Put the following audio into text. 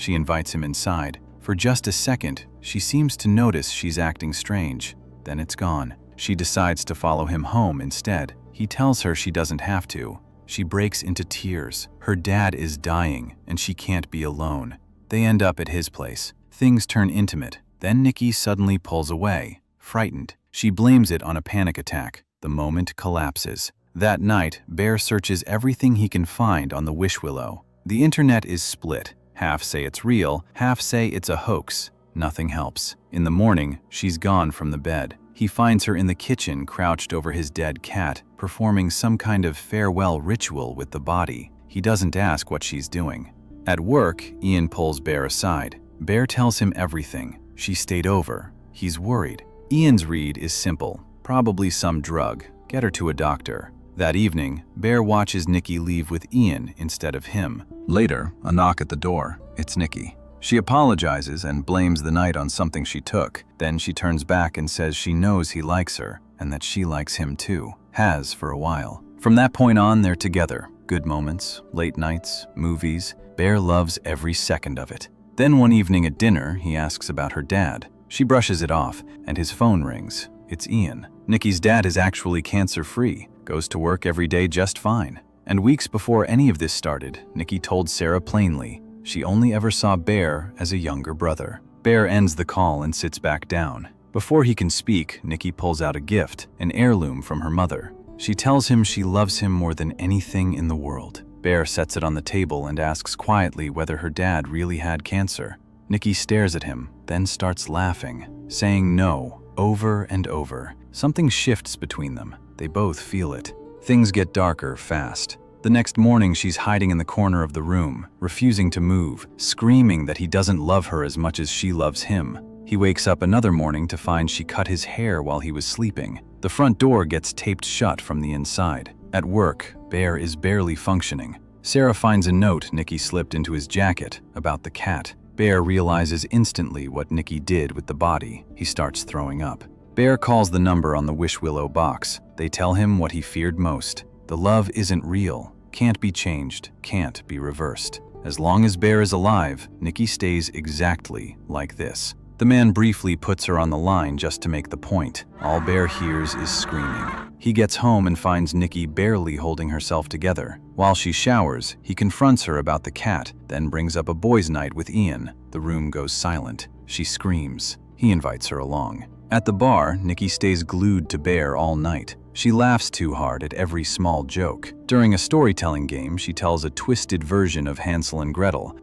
She invites him inside. For just a second, she seems to notice she's acting strange. Then it's gone. She decides to follow him home instead. He tells her she doesn't have to. She breaks into tears. Her dad is dying, and she can't be alone. They end up at his place. Things turn intimate. Then Nikki suddenly pulls away, frightened. She blames it on a panic attack. The moment collapses. That night, Bear searches everything he can find on the Wish Willow. The internet is split. Half say it's real, half say it's a hoax. Nothing helps. In the morning, she's gone from the bed. He finds her in the kitchen, crouched over his dead cat, performing some kind of farewell ritual with the body. He doesn't ask what she's doing. At work, Ian pulls Bear aside. Bear tells him everything. She stayed over. He's worried. Ian's read is simple. Probably some drug. Get her to a doctor. That evening, Bear watches Nikki leave with Ian instead of him. Later, a knock at the door. It's Nikki. She apologizes and blames the night on something she took. Then she turns back and says she knows he likes her and that she likes him too. Has for a while. From that point on, they're together. Good moments, late nights, movies. Bear loves every second of it. Then one evening at dinner, he asks about her dad. She brushes it off, and his phone rings. It's Ian. Nikki's dad is actually cancer-free, goes to work every day just fine. And weeks before any of this started, Nikki told Sarah plainly she only ever saw Bear as a younger brother. Bear ends the call and sits back down. Before he can speak, Nikki pulls out a gift, an heirloom from her mother. She tells him she loves him more than anything in the world. Bear sets it on the table and asks quietly whether her dad really had cancer. Nikki stares at him, then starts laughing, saying no, over and over. Something shifts between them. They both feel it. Things get darker fast. The next morning, she's hiding in the corner of the room, refusing to move, screaming that he doesn't love her as much as she loves him. He wakes up another morning to find she cut his hair while he was sleeping. The front door gets taped shut from the inside. At work, Bear is barely functioning. Sarah finds a note Nikki slipped into his jacket about the cat. Bear realizes instantly what Nikki did with the body. He starts throwing up. Bear calls the number on the Wish Willow box. They tell him what he feared most. The love isn't real, can't be changed, can't be reversed. As long as Bear is alive, Nikki stays exactly like this. The man briefly puts her on the line just to make the point. All Bear hears is screaming. He gets home and finds Nikki barely holding herself together. While she showers, he confronts her about the cat, then brings up a boys' night with Ian. The room goes silent. She screams. He invites her along. At the bar, Nikki stays glued to Bear all night. She laughs too hard at every small joke. During a storytelling game, she tells a twisted version of Hansel and Gretel,